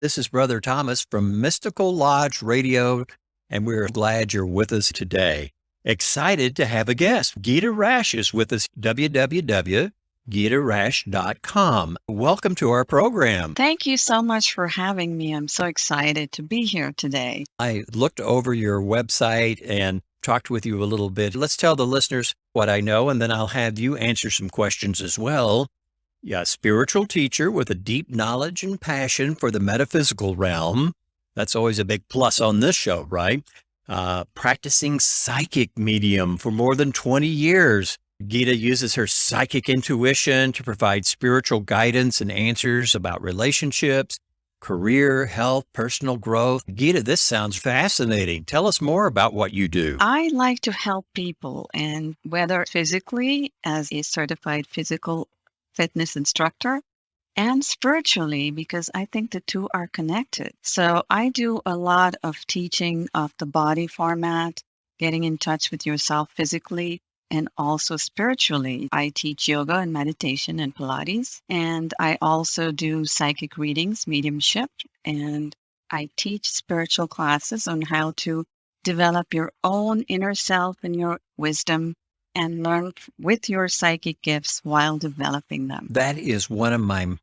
This is Brother Thomas from Mystical Lodge Radio, and we're glad you're with us today. Excited to have a guest. Gita Rash is with us, www.gitarash.com. Welcome to our program. Thank you so much for having me. I'm so excited to be here today. I looked over your website and talked with you a little bit. Let's tell the listeners what I know, and then I'll have you answer some questions as well. Yeah, spiritual teacher with a deep knowledge and passion for the metaphysical realm. That's always a big plus on this show, right? Practicing psychic medium for more than 20 years. Gita uses her psychic intuition to provide spiritual guidance and answers about relationships, career, health, personal growth. Gita, this sounds fascinating. Tell us more about what you do. I like to help people, and whether physically as a certified physical fitness instructor and spiritually, because I think the two are connected. So I do a lot of teaching of the body format, getting in touch with yourself physically and also spiritually. I teach yoga and meditation and Pilates, and I also do psychic readings, mediumship, and I teach spiritual classes on how to develop your own inner self and your wisdom and learn with your psychic gifts while developing them. That is one of my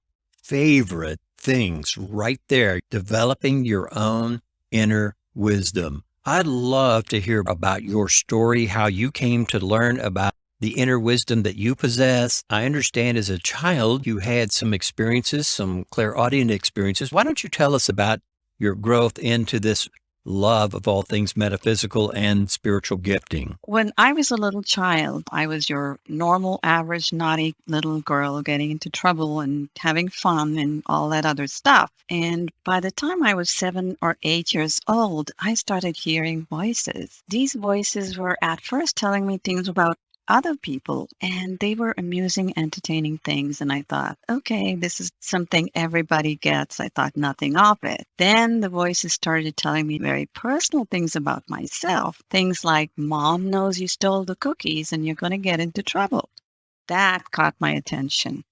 favorite things right there, developing your own inner wisdom. I'd love to hear about your story, how you came to learn about the inner wisdom that you possess. I understand as a child you had some experiences, some clairaudient experiences. Why don't you tell us about your growth into this love of all things metaphysical and spiritual gifting? When I was a little child, I was your normal, average, naughty little girl getting into trouble and having fun and all that other stuff. And by the time I was 7 or 8 years old, I started hearing voices. These voices were at first telling me things about other people, and they were amusing, entertaining things. And I thought, okay, this is something everybody gets. I thought nothing of it. Then the voices started telling me very personal things about myself. Things like, Mom knows you stole the cookies and you're going to get into trouble. That caught my attention.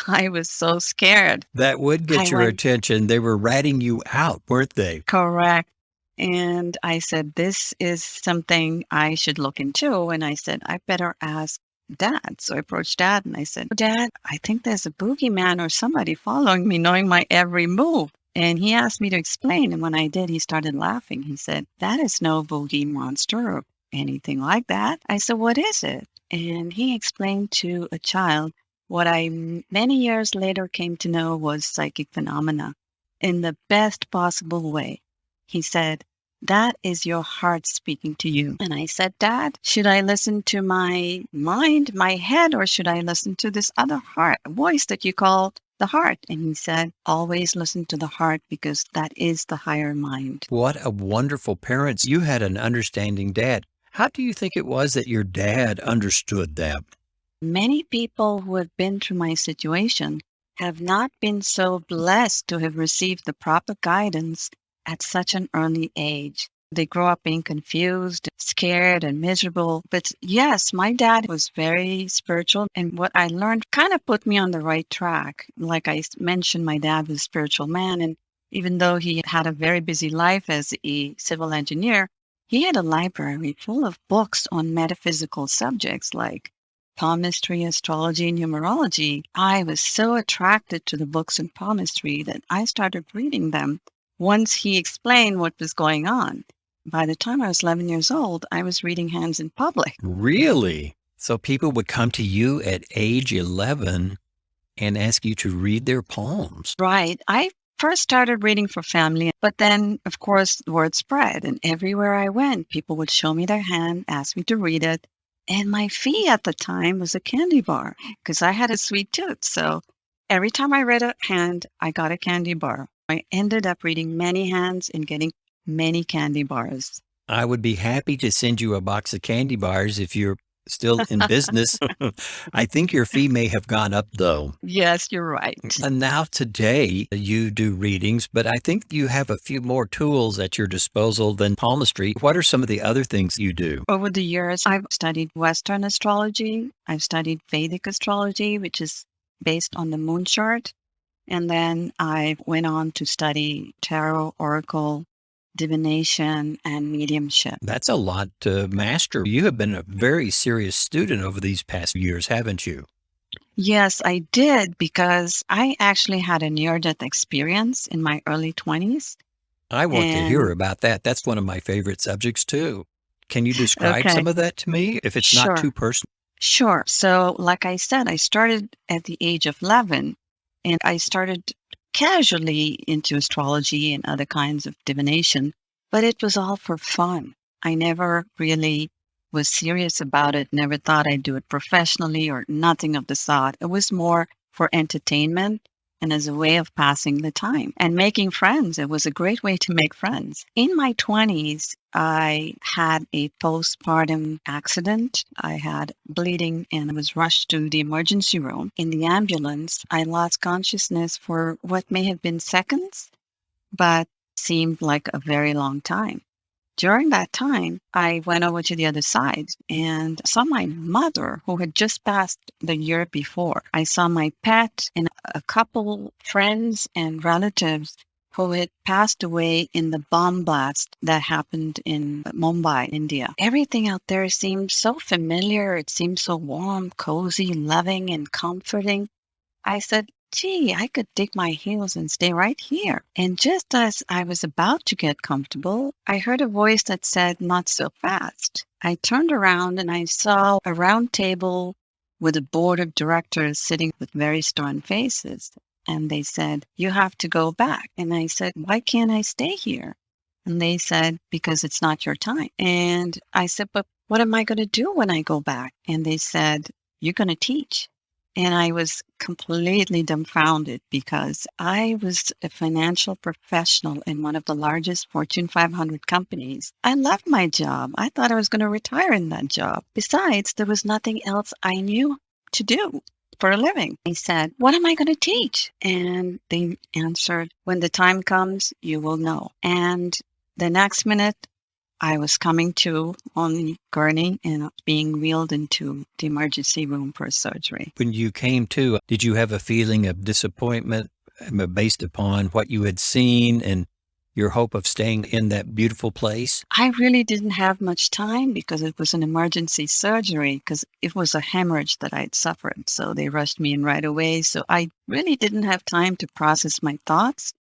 I was so scared. That would get your attention. They were ratting you out, weren't they? Correct. And I said, this is something I should look into. And I said, I better ask Dad. So I approached Dad and I said, Dad, I think there's a boogeyman or somebody following me, knowing my every move. And he asked me to explain. And when I did, he started laughing. He said, that is no boogie monster or anything like that. I said, what is it? And he explained to a child what I many years later came to know was psychic phenomena in the best possible way. He said, that is your heart speaking to you. And I said, Dad, should I listen to my mind, my head, or should I listen to this other heart, voice that you call the heart? And he said, always listen to the heart because that is the higher mind. What a wonderful parents. You had an understanding dad. How do you think it was that your dad understood that? Many people who have been through my situation have not been so blessed to have received the proper guidance at such an early age. They grow up being confused, scared, and miserable. But yes, my dad was very spiritual. And what I learned kind of put me on the right track. Like I mentioned, my dad was a spiritual man. And even though he had a very busy life as a civil engineer, he had a library full of books on metaphysical subjects like palmistry, astrology, and numerology. I was so attracted to the books in palmistry that I started reading them once he explained what was going on. By the time I was 11 years old, I was reading hands in public. Really? So people would come to you at age 11 and ask you to read their palms? Right. I first started reading for family, but then, of course, the word spread. And everywhere I went, people would show me their hand, ask me to read it. And my fee at the time was a candy bar because I had a sweet tooth. So every time I read a hand, I got a candy bar. I ended up reading many hands and getting many candy bars. I would be happy to send you a box of candy bars if you're still in business. I think your fee may have gone up, though. Yes, you're right. And now today you do readings, but I think you have a few more tools at your disposal than palmistry. What are some of the other things you do? Over the years, I've studied Western astrology. I've studied Vedic astrology, which is based on the moon chart. And then I went on to study tarot, oracle, divination, and mediumship. That's a lot to master. You have been a very serious student over these past years, haven't you? Yes, I did because I actually had a near-death experience in my early 20s. I want to hear And about that. That's one of my favorite subjects too. Can you describe okay, some of that to me if it's not sure. too personal? Sure. So, like I said, I started at the age of 11 and I started casually into astrology and other kinds of divination, but it was all for fun. I never really was serious about it, never thought I'd do it professionally or nothing of the sort. It was more for entertainment and as a way of passing the time and making friends. It was a great way to make friends. In my 20s, I had a postpartum accident. I had bleeding and I was rushed to the emergency room. In the ambulance, I lost consciousness for what may have been seconds, but seemed like a very long time. During that time, I went over to the other side and saw my mother, who had just passed the year before. I saw my pet and a couple friends and relatives who had passed away in the bomb blast that happened in Mumbai, India. Everything out there seemed so familiar. It seemed so warm, cozy, loving, and comforting. I said, gee, I could dig my heels and stay right here. And just as I was about to get comfortable, I heard a voice that said, not so fast. I turned around and I saw a round table with a board of directors sitting with very stern faces. And they said, you have to go back. And I said, why can't I stay here? And they said, because it's not your time. And I said, but what am I going to do when I go back? And they said, you're going to teach. And I was completely dumbfounded because I was a financial professional in one of the largest Fortune 500 companies. I loved my job. I thought I was going to retire in that job. Besides, there was nothing else I knew to do for a living. He said, what am I going to teach? And they answered, when the time comes, you will know. And the next minute, I was coming to on the gurney and being wheeled into the emergency room for surgery. When you came to, did you have a feeling of disappointment based upon what you had seen and your hope of staying in that beautiful place? I really didn't have much time because it was an emergency surgery because it was a hemorrhage that I'd suffered. So they rushed me in right away. So I really didn't have time to process my thoughts.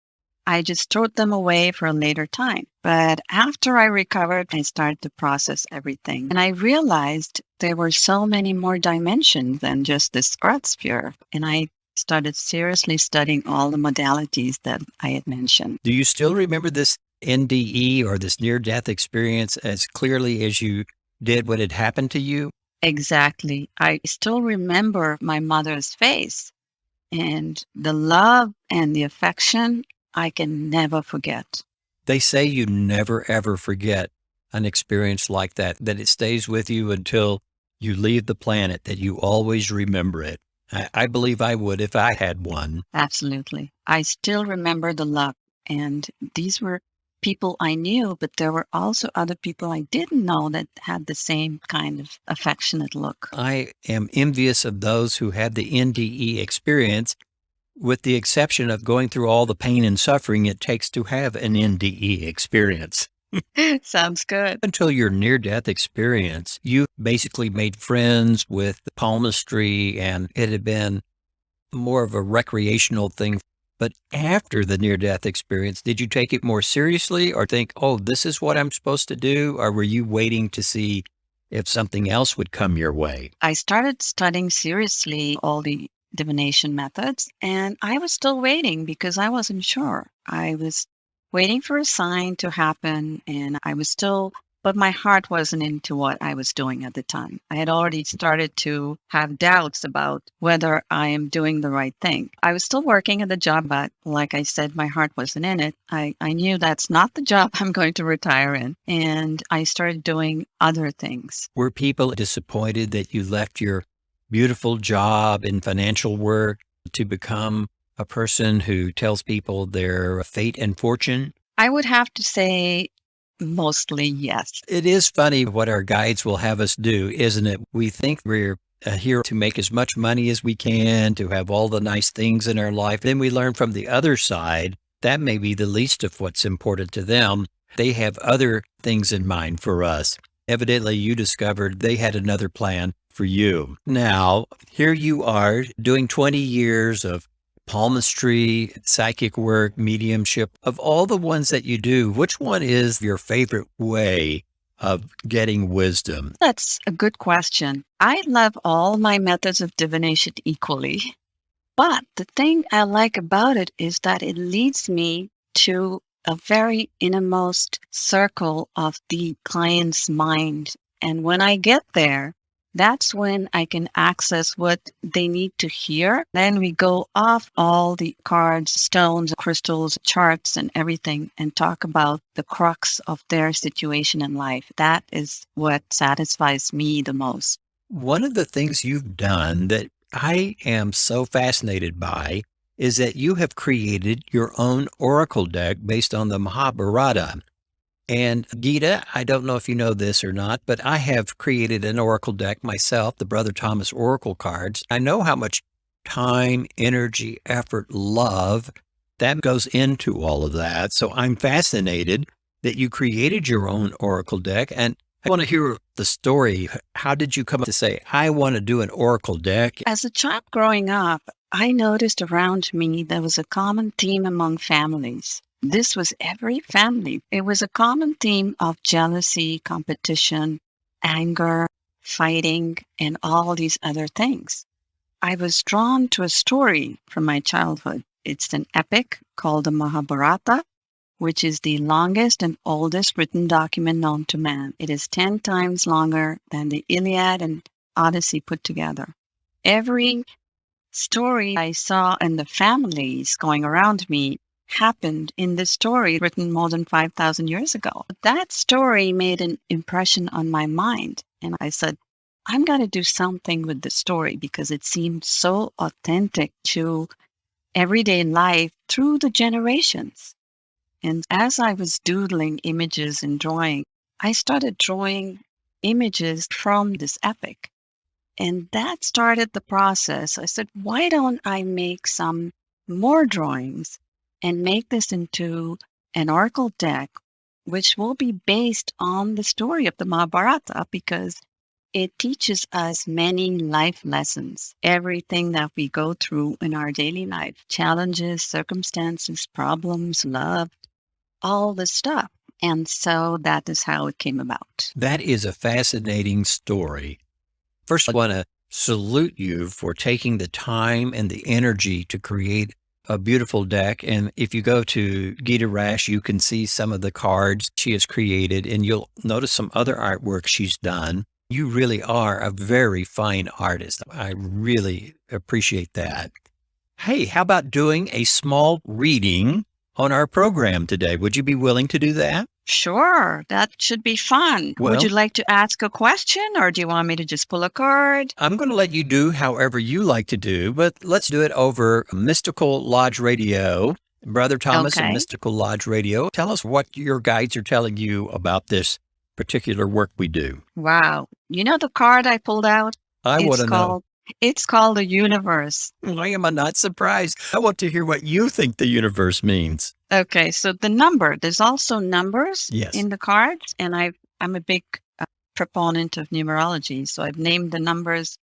I just stored them away for a later time. But after I recovered, I started to process everything. And I realized there were so many more dimensions than just this earth sphere. And I started seriously studying all the modalities that I had mentioned. Do you still remember this NDE or this near-death experience as clearly as you did what had happened to you? Exactly. I still remember my mother's face and the love and the affection I can never forget. They say you never, ever forget an experience like that, that it stays with you until you leave the planet, that you always remember it. I believe I would if I had one. Absolutely. I still remember the love. And these were people I knew, but there were also other people I didn't know that had the same kind of affectionate look. I am envious of those who had the NDE experience, with the exception of going through all the pain and suffering it takes to have an NDE experience. Sounds good. Until your near-death experience, you basically made friends with the palmistry, and it had been more of a recreational thing. But after the near-death experience, did you take it more seriously or think, oh, this is what I'm supposed to do? Or were you waiting to see if something else would come your way? I started studying seriously all the divination methods, and I was still waiting because I wasn't sure. I was waiting for a sign to happen, and I was still, but my heart wasn't into what I was doing at the time. I had already started to have doubts about whether I am doing the right thing. I was still working at the job, but like I said, my heart wasn't in it. I knew that's not the job I'm going to retire in, and I started doing other things. Were people disappointed that you left your beautiful job in financial work to become a person who tells people their fate and fortune? I would have to say mostly yes. It is funny what our guides will have us do, isn't it? We think we're here to make as much money as we can, to have all the nice things in our life. Then we learn from the other side that may be the least of what's important to them. They have other things in mind for us. Evidently, you discovered they had another plan for you. Now, here you are doing 20 years of palmistry, psychic work, mediumship. Of all the ones that you do, which one is your favorite way of getting wisdom? That's a good question. I love all my methods of divination equally. But the thing I like about it is that it leads me to a very innermost circle of the client's mind. And when I get there, that's when I can access what they need to hear. Then we go off all the cards, stones, crystals, charts, and everything and talk about the crux of their situation in life. That is what satisfies me the most. One of the things you've done that I am so fascinated by is that you have created your own oracle deck based on the Mahabharata. And Gita, I don't know if you know this or not, but I have created an oracle deck myself, the Brother Thomas Oracle cards. I know how much time, energy, effort, love that goes into all of that. So I'm fascinated that you created your own oracle deck. And I want to hear the story. How did you come up to say, I want to do an oracle deck? As a child growing up, I noticed around me there was a common theme among families. This was every family. It was a common theme of jealousy, competition, anger, fighting, and all these other things. I was drawn to a story from my childhood. It's an epic called the Mahabharata, which is the longest and oldest written document known to man. It is 10 times longer than the Iliad and Odyssey put together. Every story I saw in the families going around me happened in this story written more than 5,000 years ago. That story made an impression on my mind. And I said, I'm going to do something with the story because it seemed so authentic to everyday life through the generations. And as I was doodling images and drawing, I started drawing images from this epic. And that started the process. I said, why don't I make some more drawings and make this into an oracle deck, which will be based on the story of the Mahabharata, because it teaches us many life lessons, everything that we go through in our daily life, challenges, circumstances, problems, love, all the stuff. And so that is how it came about. That is a fascinating story. First, I want to salute you for taking the time and the energy to create a beautiful deck. And if you go to Gita Rash, you can see some of the cards she has created, and you'll notice some other artwork she's done. You really are a very fine artist. I really appreciate that. Hey, how about doing a small reading on our program today? Would you be willing to do that? Sure, that should be fun. Well, would you like to ask a question, or do you want me to just pull a card? I'm going to let you do however you like to do, but let's do it over Mystical Lodge Radio. Brother Thomas and Okay. Mystical Lodge Radio, tell us what your guides are telling you about this particular work we do. Wow. You know the card I pulled out? I want to know. It's called the universe. Why am I not surprised? I want to hear what you think the universe means. Okay, so the number, there's also numbers Yes. in the cards, and I'm a big proponent of numerology, so I've named the numbers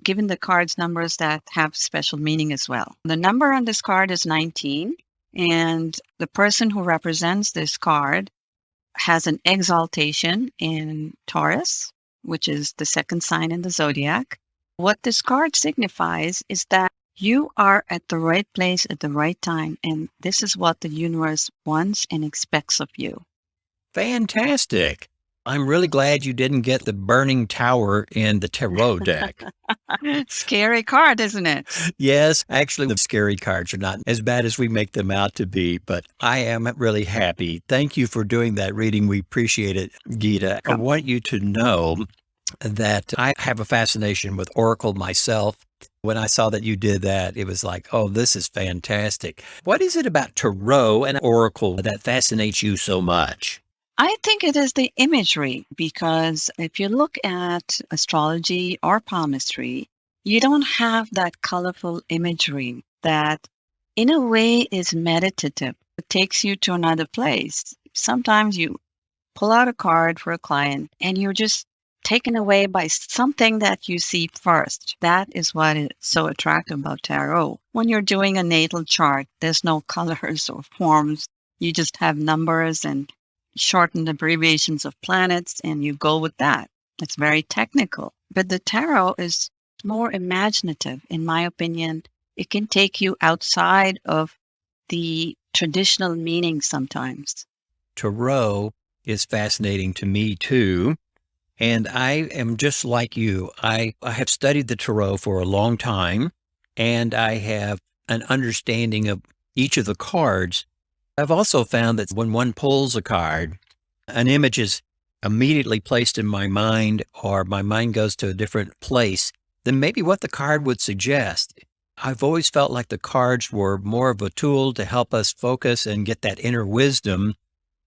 given the cards numbers that have special meaning as well. The number on this card is 19, and the person who represents this card has an exaltation in Taurus, which is the second sign in the zodiac. What this card signifies is that you are at the right place at the right time, and this is what the universe wants and expects of you. Fantastic. I'm really glad you didn't get the Burning Tower in the tarot deck. Scary card, isn't it? Yes, actually, the scary cards are not as bad as we make them out to be, but I am really happy. Thank you for doing that reading. We appreciate it, Gita. I want you to know that I have a fascination with Oracle myself. When I saw that you did that, it was like, oh, this is fantastic. What is it about tarot and Oracle that fascinates you so much? I think it is the imagery because if you look at astrology or palmistry, you don't have that colorful imagery that, in a way, is meditative. It takes you to another place. Sometimes you pull out a card for a client and you're just taken away by something that you see first. That is what is so attractive about tarot. When you're doing a natal chart, there's no colors or forms. You just have numbers and shortened abbreviations of planets, and you go with that. It's very technical. But the tarot is more imaginative, in my opinion. It can take you outside of the traditional meaning sometimes. Tarot is fascinating to me too. And I am just like you. I have studied the tarot for a long time, and I have an understanding of each of the cards. I've also found that when one pulls a card, an image is immediately placed in my mind, or my mind goes to a different place than maybe what the card would suggest. I've always felt like the cards were more of a tool to help us focus and get that inner wisdom,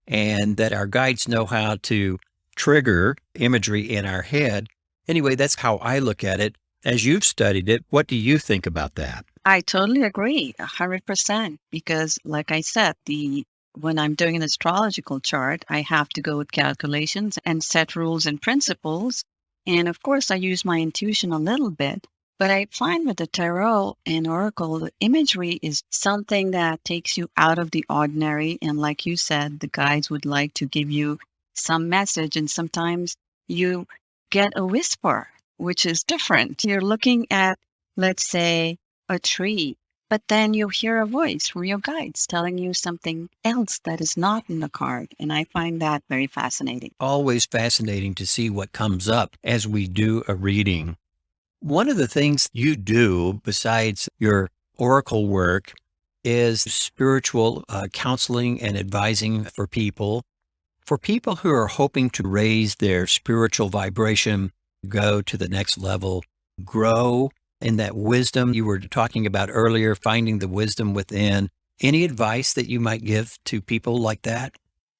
and that our guides know how to trigger imagery in our head. Anyway, that's how I look at it. As you've studied it, what do you think about that? I totally agree, 100%. Because, like I said, when I'm doing an astrological chart, I have to go with calculations and set rules and principles. And of course, I use my intuition a little bit. But I find with the tarot and oracle, the imagery is something that takes you out of the ordinary. And like you said, the guides would like to give you some message. And sometimes you get a whisper, which is different. You're looking at, let's say, a tree, but then you hear a voice from your guides telling you something else that is not in the card. And I find that very fascinating. Always fascinating to see what comes up as we do a reading. One of the things you do besides your oracle work is spiritual counseling and advising for people. For people who are hoping to raise their spiritual vibration, go to the next level, grow in that wisdom you were talking about earlier, finding the wisdom within. Any advice that you might give to people like that?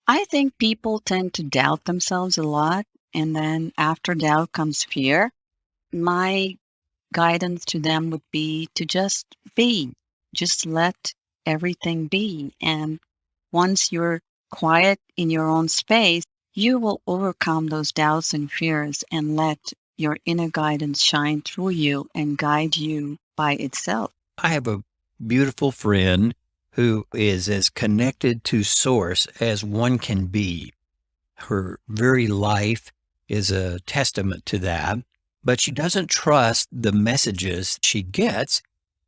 I think people tend to doubt themselves a lot. And then after doubt comes fear. My guidance to them would be to just be, just let everything be. And once you're quiet in your own space, you will overcome those doubts and fears and let your inner guidance shine through you and guide you by itself. I have a beautiful friend who is as connected to source as one can be. Her very life is a testament to that, but she doesn't trust the messages she gets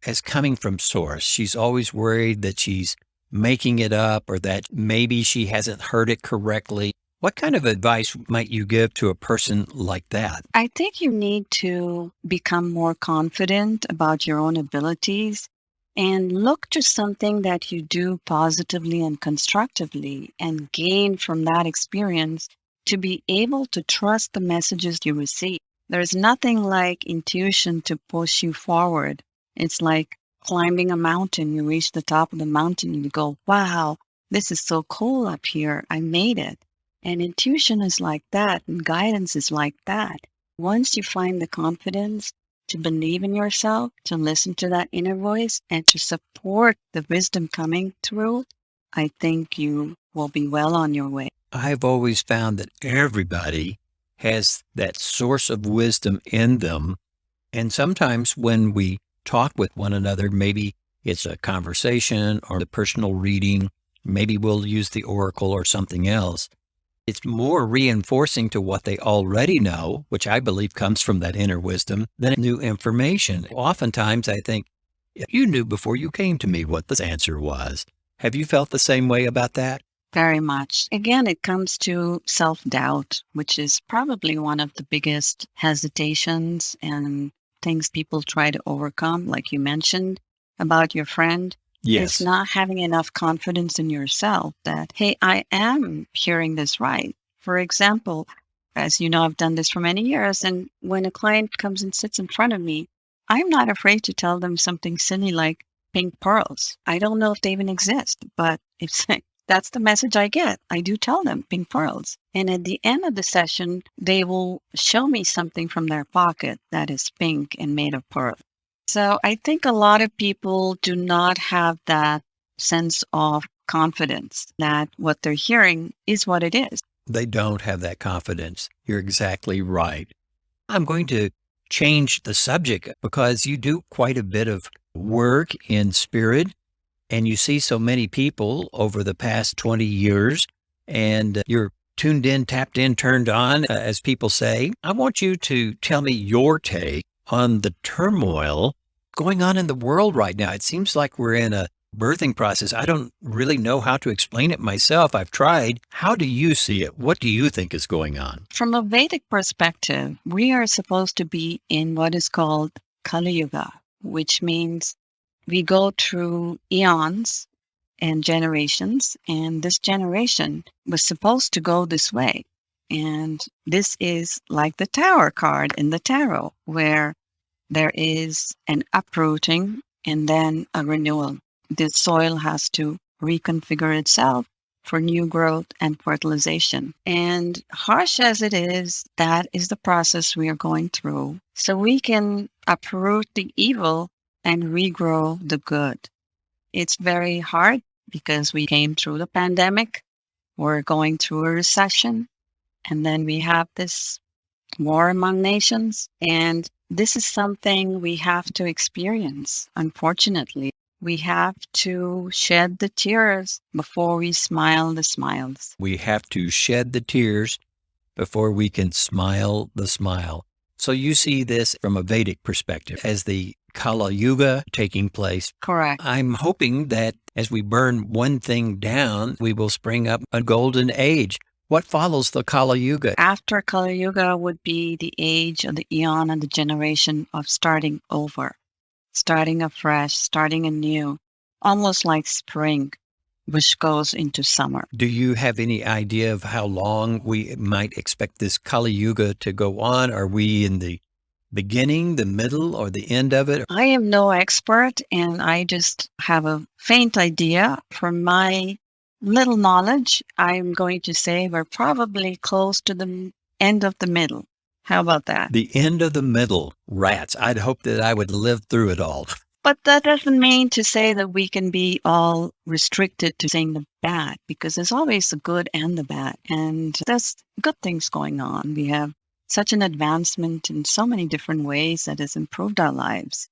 as coming from source. She's always worried that she's making it up or that maybe she hasn't heard it correctly. What kind of advice might you give to a person like that? I think you need to become more confident about your own abilities and look to something that you do positively and constructively and gain from that experience to be able to trust the messages you receive. There's nothing like intuition to push you forward. It's like climbing a mountain. You reach the top of the mountain and you go, wow, this is so cool up here. I made it. And intuition is like that, and guidance is like that. Once you find the confidence to believe in yourself, to listen to that inner voice, and to support the wisdom coming through, I think you will be well on your way. I've always found that everybody has that source of wisdom in them. And sometimes when we talk with one another, maybe it's a conversation or the personal reading, maybe we'll use the oracle or something else. It's more reinforcing to what they already know, which I believe comes from that inner wisdom, than new information. Oftentimes I think, you knew before you came to me what the answer was. Have you felt the same way about that? Very much. Again, it comes to self-doubt, which is probably one of the biggest hesitations and things people try to overcome, like you mentioned about your friend. Is not having enough confidence in yourself that, hey, I am hearing this right. For example, as you know, I've done this for many years. And when a client comes and sits in front of me, I'm not afraid to tell them something silly like pink pearls. I don't know if they even exist, but it's That's the message I get. I do tell them pink pearls. And at the end of the session, they will show me something from their pocket that is pink and made of pearl. So I think a lot of people do not have that sense of confidence that what they're hearing is what it is. They don't have that confidence. You're exactly right. I'm going to change the subject because you do quite a bit of work in spirit and you see so many people over the past 20 years and you're tuned in, tapped in, turned on, as people say. I want you to tell me your take on the turmoil going on in the world right now. It seems like we're in a birthing process. I don't really know how to explain it myself. I've tried. How do you see it? What do you think is going on? From a Vedic perspective, we are supposed to be in what is called Kali Yuga, which means we go through eons and generations, and this generation was supposed to go this way. And this is like the Tower card in the tarot, where there is an uprooting and then a renewal. The soil has to reconfigure itself for new growth and fertilization. And harsh as it is, that is the process we are going through. So we can uproot the evil and regrow the good. It's very hard because we came through the pandemic. We're going through a recession. And then we have this war among nations. And this is something we have to experience, unfortunately. We have to shed the tears before we smile the smiles. We have to shed the tears before we can smile the smile. So you see this from a Vedic perspective as the Kali Yuga taking place. Correct. I'm hoping that as we burn one thing down, we will spring up a golden age. What follows the Kali Yuga? After Kali Yuga would be the age of the eon and the generation of starting over, starting afresh, starting anew, almost like spring, which goes into summer. Do you have any idea of how long we might expect this Kali Yuga to go on? Are we in the beginning, the middle, or the end of it? I am no expert, and I just have a faint idea. From my little knowledge, I'm going to say we're probably close to the end of the middle. How about that? The end of the middle. Rats. I'd hope that I would live through it all. But that doesn't mean to say that we can be all restricted to saying the bad, because there's always the good and the bad. And there's good things going on. We have such an advancement in so many different ways that has improved our lives.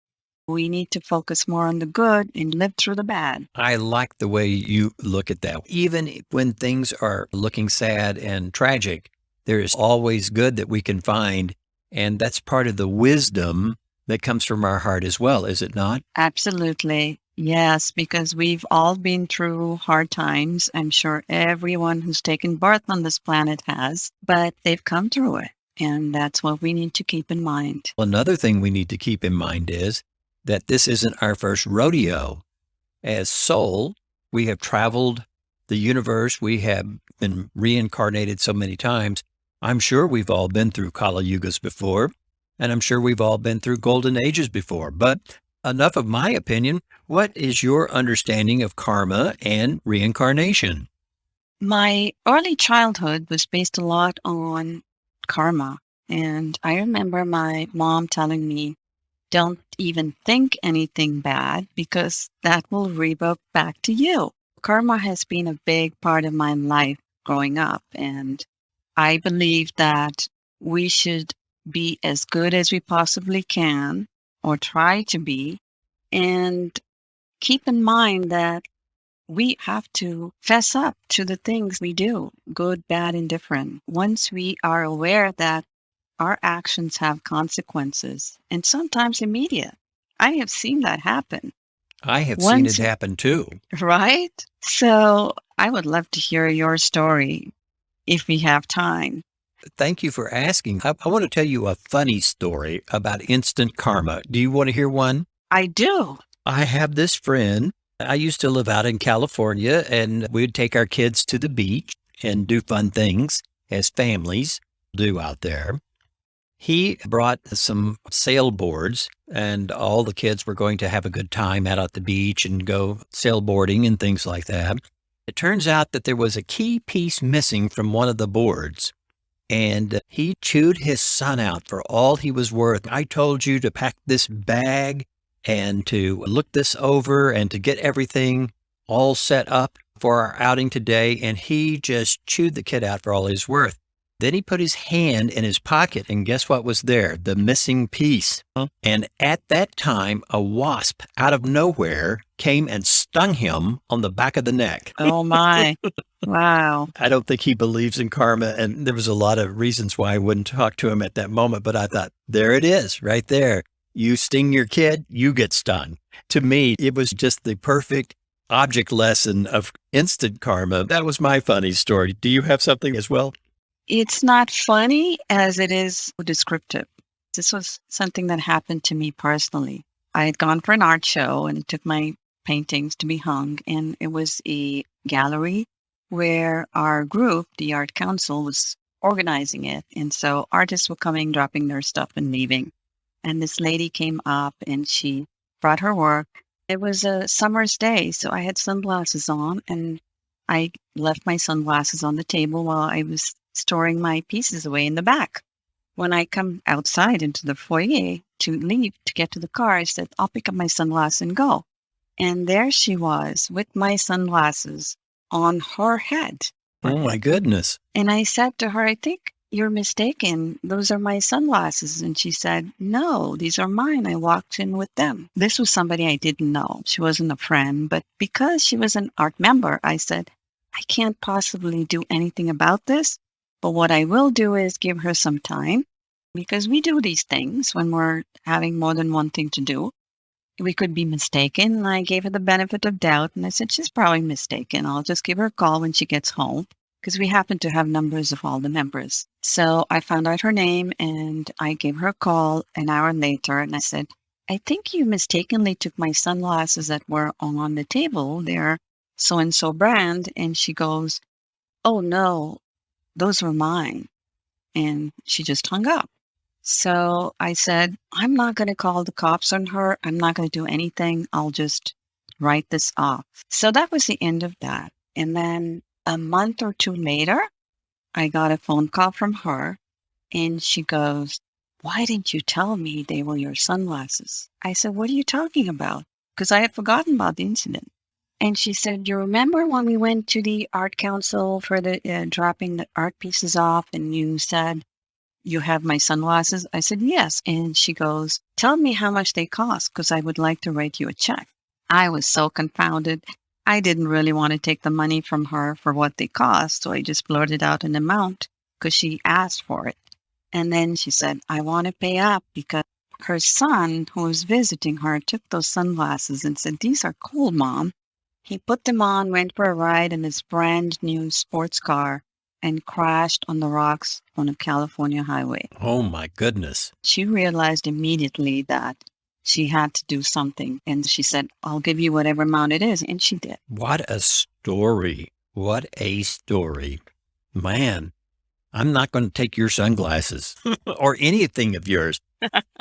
We need to focus more on the good and live through the bad. I like the way you look at that. Even when things are looking sad and tragic, there is always good that we can find. And that's part of the wisdom that comes from our heart as well, is it not? Absolutely. Yes, because we've all been through hard times. I'm sure everyone who's taken birth on this planet has, but they've come through it. And that's what we need to keep in mind. Another thing we need to keep in mind is that this isn't our first rodeo. As soul, we have traveled the universe. We have been reincarnated so many times. I'm sure we've all been through Kali Yugas before, and I'm sure we've all been through golden ages before. But enough of my opinion. What is your understanding of karma and reincarnation? My early childhood was based a lot on karma. And I remember my mom telling me, don't even think anything bad because that will revert back to you. Karma has been a big part of my life growing up. And I believe that we should be as good as we possibly can, or try to be, and keep in mind that we have to fess up to the things we do, good, bad, indifferent. Once we are aware that our actions have consequences, and sometimes immediate. I have seen that happen. I have seen it happen too. Right? So I would love to hear your story if we have time. Thank you for asking. I want to tell you a funny story about instant karma. Do you want to hear one? I do. I have this friend. I used to live out in California, and we'd take our kids to the beach and do fun things as families do out there. He brought some sailboards, and all the kids were going to have a good time out at the beach and go sailboarding and things like that. It turns out that there was a key piece missing from one of the boards, and he chewed his son out for all he was worth. I told you to pack this bag and to look this over and to get everything all set up for our outing today, and he just chewed the kid out for all he's worth. Then he put his hand in his pocket, and guess what was there? The missing piece. And at that time, a wasp out of nowhere came and stung him on the back of the neck. Oh, my. Wow. I don't think he believes in karma, and there was a lot of reasons why I wouldn't talk to him at that moment, but I thought, there it is, right there. You sting your kid, you get stung. To me, it was just the perfect object lesson of instant karma. That was my funny story. Do you have something as well? It's not funny as it is descriptive. This was something that happened to me personally. I had gone for an art show and took my paintings to be hung, and it was a gallery where our group, the Art Council, was organizing it. And so artists were coming, dropping their stuff and leaving. And this lady came up and she brought her work. It was a summer's day, so I had sunglasses on, and I left my sunglasses on the table while I was storing my pieces away in the back. When I come outside into the foyer to leave to get to the car, I said, I'll pick up my sunglasses and go. And there she was with my sunglasses on her head. Oh, my goodness. And I said to her, I think you're mistaken. Those are my sunglasses. And she said, no, these are mine. I walked in with them. This was somebody I didn't know. She wasn't a friend. But because she was an art member, I said, I can't possibly do anything about this. But what I will do is give her some time, because we do these things when we're having more than one thing to do. We could be mistaken. And I gave her the benefit of doubt. And I said, she's probably mistaken. I'll just give her a call when she gets home, because we happen to have numbers of all the members. So I found out her name and I gave her a call an hour later. And I said, I think you mistakenly took my sunglasses that were on the table. They're so-and-so brand. And she goes, oh, no, those were mine. And she just hung up. So I said, I'm not going to call the cops on her. I'm not going to do anything. I'll just write this off. So that was the end of that. And then a month or two later, I got a phone call from her, and she goes, why didn't you tell me they were your sunglasses? I said, what are you talking about? Because I had forgotten about the incident. And she said, you remember when we went to the Art Council for the dropping the art pieces off, and you said, you have my sunglasses? I said, yes. And she goes, tell me how much they cost, because I would like to write you a check. I was so confounded. I didn't really want to take the money from her for what they cost, so I just blurted out an amount because she asked for it. And then she said, I want to pay up because her son, who was visiting her, took those sunglasses and said, these are cool, Mom. He put them on, went for a ride in his brand new sports car, and crashed on the rocks on a California highway. Oh, my goodness. She realized immediately that she had to do something. And she said, I'll give you whatever amount it is. And she did. What a story. What a story. Man, I'm not going to take your sunglasses or anything of yours.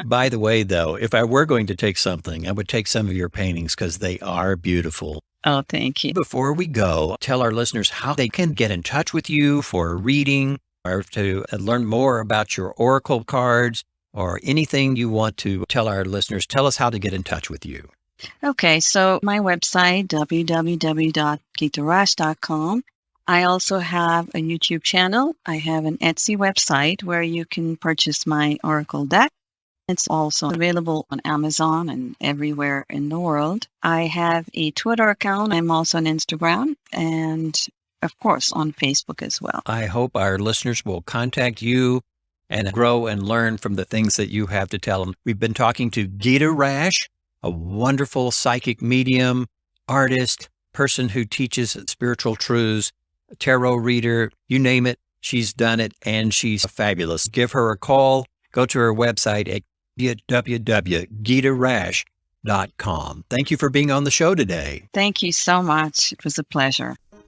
By the way, though, if I were going to take something, I would take some of your paintings because they are beautiful. Oh, thank you. Before we go, tell our listeners how they can get in touch with you for a reading or to learn more about your oracle cards or anything you want to tell our listeners. Tell us how to get in touch with you. Okay, so my website, www.gitarash.com. I also have a YouTube channel. I have an Etsy website where you can purchase my oracle deck. It's also available on Amazon and everywhere in the world. I have a Twitter account. I'm also on Instagram and, of course, on Facebook as well. I hope our listeners will contact you and grow and learn from the things that you have to tell them. We've been talking to Gita Rash, a wonderful psychic medium, artist, person who teaches spiritual truths, tarot reader, you name it, she's done it, and she's fabulous. Give her a call. Go to her website at www.gitarash.com. Thank you for being on the show today. Thank you so much. It was a pleasure.